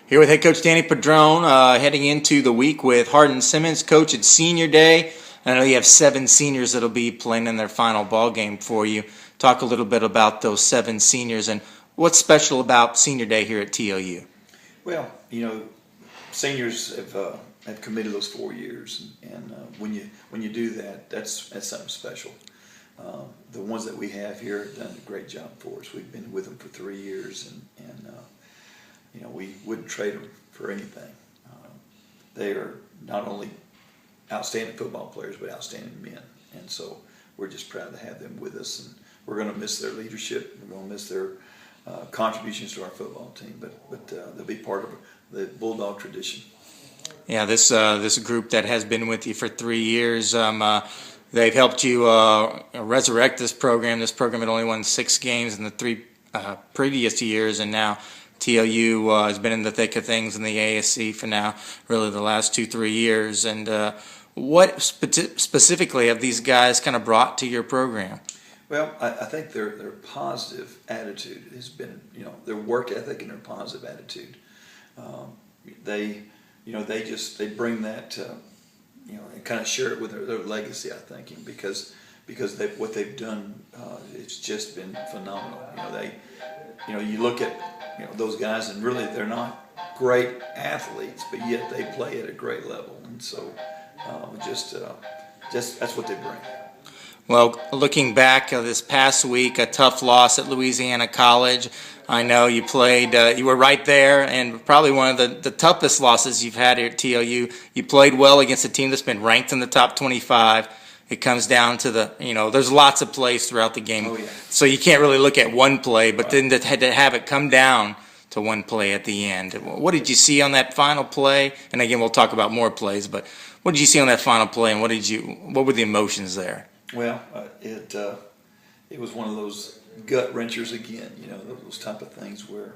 Here with head coach Danny Padron, heading into the week with Hardin-Simmons. Coach, it's senior day. I know you have 7 seniors that'll be playing in their final ball game for you. Talk a little bit about those 7 seniors and what's special about senior day here at TLU. Well, seniors have committed those 4 years, and when you do that, that's something special. The ones that we have here have done a great job for us. We've been with them for 3 years, and we wouldn't trade them for anything. They are not only outstanding football players, but outstanding men, and so we're just proud to have them with us. And we're going to miss their leadership. We're going to miss their contributions to our football team, but they'll be part of the Bulldog tradition. Yeah, this group that has been with you for 3 years, they've helped you resurrect this program. This program had only won 6 games in the 3 previous years, and now TLU has been in the thick of things in the ASC for now, really the last 2-3 years. And what specifically have these guys kind of brought to your program? Well, I think their positive attitude has been, their work ethic and their positive attitude. They bring that, and kind of share it with their legacy, I think, because what they've done, it's just been phenomenal. You look at those guys, and really they're not great athletes, but yet they play at a great level, and so just that's what they bring. Well, looking back this past week, a tough loss at Louisiana College. I know you played, you were right there, and probably one of the toughest losses you've had here at TLU. You played well against a team that's been ranked in the top 25. It comes down to there's lots of plays throughout the game. Oh, yeah. So you can't really look at one play, but then to have it come down to one play at the end. What did you see on that final play? And again, we'll talk about more plays, but what did you see on that final play, and what were the emotions there? Well, it was one of those gut wrenchers again. Those type of things where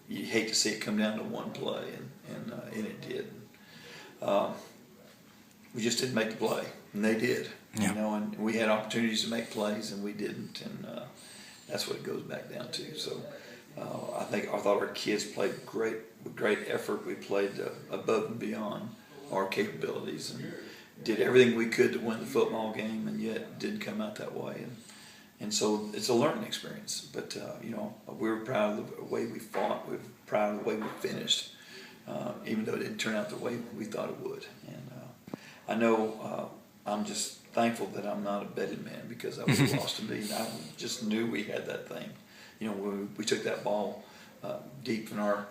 you hate to see it come down to one play, and it did. We just didn't make the play, and they did. Yeah. And we had opportunities to make plays, and we didn't, and that's what it goes back down to. So I thought our kids played with great effort. We played above and beyond our capabilities, and did everything we could to win the football game, and yet didn't come out that way. And so it's a learning experience. But we were proud of the way we fought. We were proud of the way we finished, even though it didn't turn out the way we thought it would. And I know I'm just thankful that I'm not a betting man, because I would have lost a million. I just knew we had that thing. When we took that ball deep in our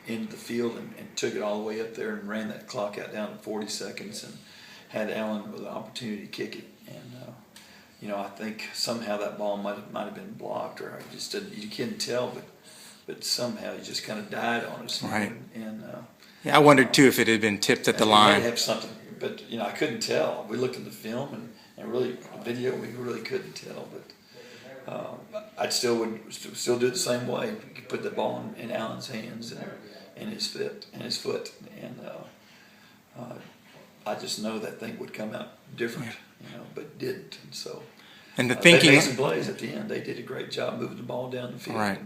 end of the field and took it all the way up there and ran that clock out down to 40 seconds and had Allen with an opportunity to kick it. And I think somehow that ball might have been blocked, or I just didn't. You couldn't tell, but somehow it just kind of died on us. Right. And yeah, I wondered too if it had been tipped at the line. Might have something, but I couldn't tell. We looked at the film and really the video, we really couldn't tell. But I would still do it the same way. You could put the ball in Allen's hands and his foot, and I just know that thing would come out different, but didn't. And so and the thinking, they made some plays at the end. They did a great job moving the ball down the field. Right.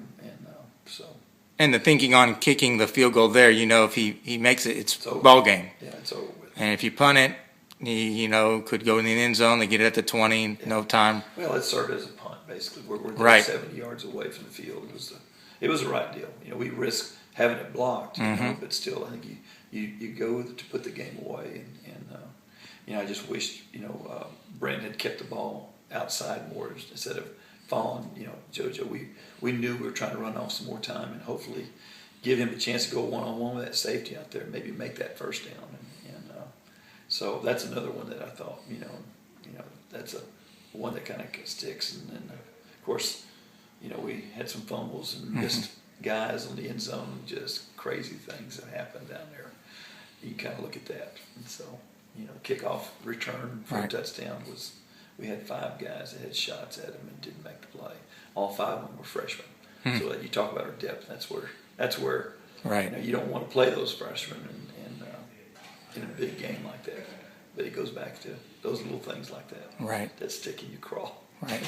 And the thinking on kicking the field goal there, if he makes it, it's ball game. Yeah, it's over with. And if you punt it, he could go in the end zone. They get it at the 20, no time. Well, it served as a punt basically. We're right. 70 yards away from the field. It was the right deal. We risked having it blocked, but still, I think you go to put the game away, and I just wished Brent had kept the ball outside more instead of falling. JoJo, we knew we were trying to run off some more time and hopefully give him a chance to go one-on-one with that safety out there, maybe make that first down, and so that's another one that I thought that's a one that kind of sticks, and then of course we had some fumbles and missed guys on the end zone, just crazy things that happened down there. You kind of look at that, and so kickoff return for a touchdown was. We had 5 guys that had shots at him and didn't make the play. All 5 of them were freshmen. So you talk about our depth. That's where right. You don't want to play those freshmen in a big game like that. But it goes back to those little things like that. Right. That stick in your craw. Right.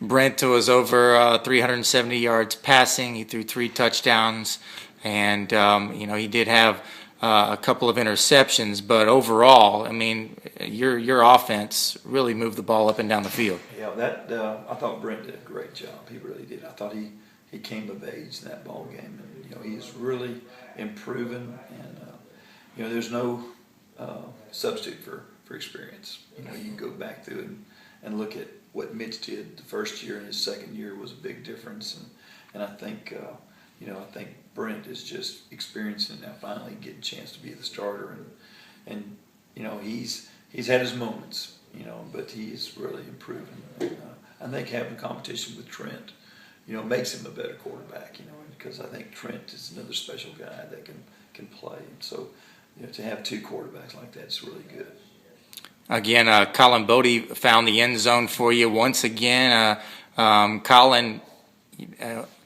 Brent was over 370 yards passing. He threw 3 touchdowns. and he did have a couple of interceptions, but overall, I mean, your offense really moved the ball up and down the field. Yeah, I thought Brent did a great job. He really did. I thought he came of age in that ball game, and he's really improving. And there's no substitute for experience. You can go back through and look at what Mitch did the first year, and his second year was a big difference. And I think I think Brent is just experiencing now, finally getting a chance to be the starter, and he's had his moments, but he's really improving. And, I think having competition with Trent, makes him a better quarterback, because I think Trent is another special guy that can play. And so, to have two quarterbacks like that is really good. Again, Colin Bodie found the end zone for you once again. Colin,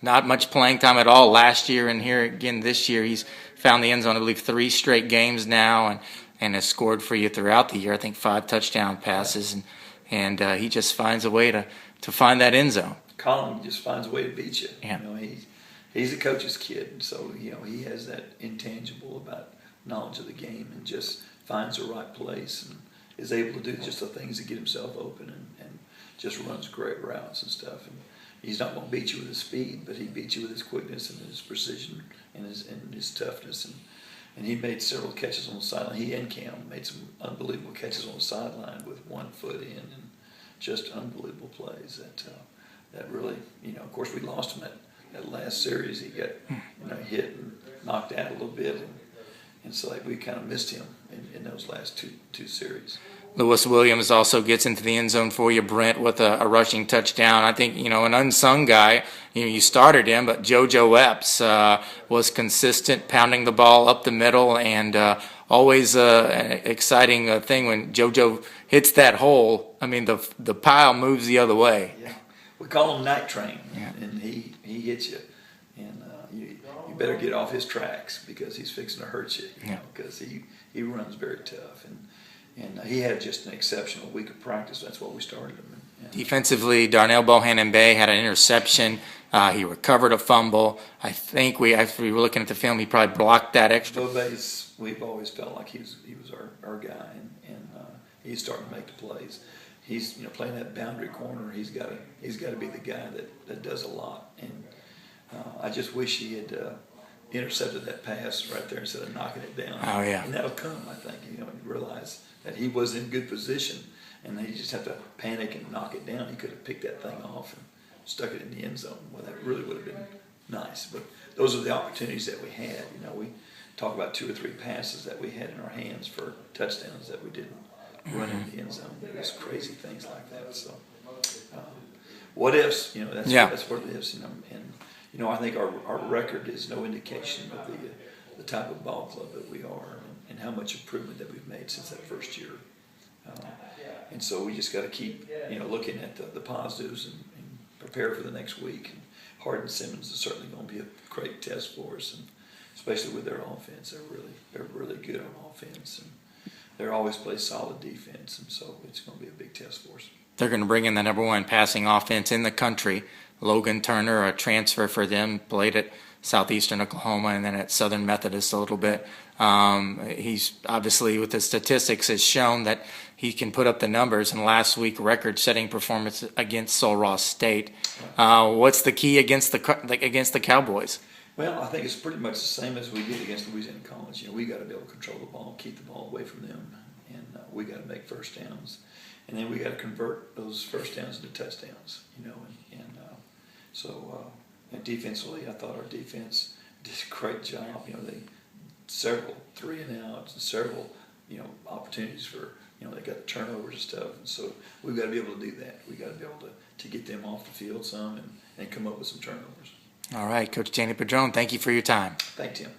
not much playing time at all last year, and here again this year he's found the end zone, I believe, 3 straight games now, and has scored for you throughout the year. I think 5 touchdown passes, and he just finds a way to find that end zone. Colin just finds a way to beat you. Yeah. He's a coach's kid, and so he has that intangible about knowledge of the game, and just finds the right place and is able to do just the things to get himself open, and just runs great routes and stuff. And he's not going to beat you with his speed, but he beats you with his quickness and his precision and his toughness. And he made several catches on the sideline. He and Cam made some unbelievable catches on the sideline with 1 foot in, and just unbelievable plays that really, of course we lost him that last series. He got hit and knocked out a little bit, and so we kind of missed him in those last two series. Lewis Williams also gets into the end zone for you, Brent, with a rushing touchdown. I think, an unsung guy, you started him, but JoJo Epps was consistent, pounding the ball up the middle, and always an exciting thing when JoJo hits that hole. I mean, the pile moves the other way. Yeah, we call him Night Train, yeah. And he hits you, and you better get off his tracks, because he's fixing to hurt you, because he runs very tough, and he had just an exceptional week of practice. That's why we started him. Defensively, Darnell Bohannon-Bay had an interception. He recovered a fumble. I think after we were looking at the film, he probably blocked that extra. Bo-Bay's, we've always felt like he was our guy, and he's starting to make the plays. He's playing that boundary corner. He's got to be the guy that does a lot. And I just wish he had intercepted that pass right there instead of knocking it down. Oh yeah. And that'll come, I think. You realize that he was in good position, and he just have to panic and knock it down. He could have picked that thing off and stuck it in the end zone. Well, that really would have been nice. But those are the opportunities that we had. We talk about 2 or 3 passes that we had in our hands for touchdowns that we didn't run in the end zone. It was crazy things like that. So, what ifs? That's what it is. And I think our record is no indication of the type of ball club that we are, and how much improvement that we've made since that first year. And so we just got to keep, looking at the positives and prepare for the next week. And Hardin-Simmons is certainly going to be a great test for us, and especially with their offense. They're really good on offense, and they always play solid defense, and so it's going to be a big test for us. They're going to bring in the #1 passing offense in the country. Logan Turner, a transfer for them, played at Southeastern Oklahoma and then at Southern Methodist a little bit. He's obviously, with the statistics, has shown that he can put up the numbers. And last week, record-setting performance against Sul Ross State. What's the key against the Cowboys? Well, I think it's pretty much the same as we did against Louisiana College. We got to be able to control the ball, keep the ball away from them, and we got to make first downs, and then we got to convert those first downs into touchdowns. And defensively, I thought our defense did a great job. They several 3 and outs and several opportunities for they got turnovers and stuff, and so we've got to be able to do that. We got to be able to get them off the field some and come up with some turnovers. All right, Coach Danny Padron, thank you for your time. Thank you, Tim.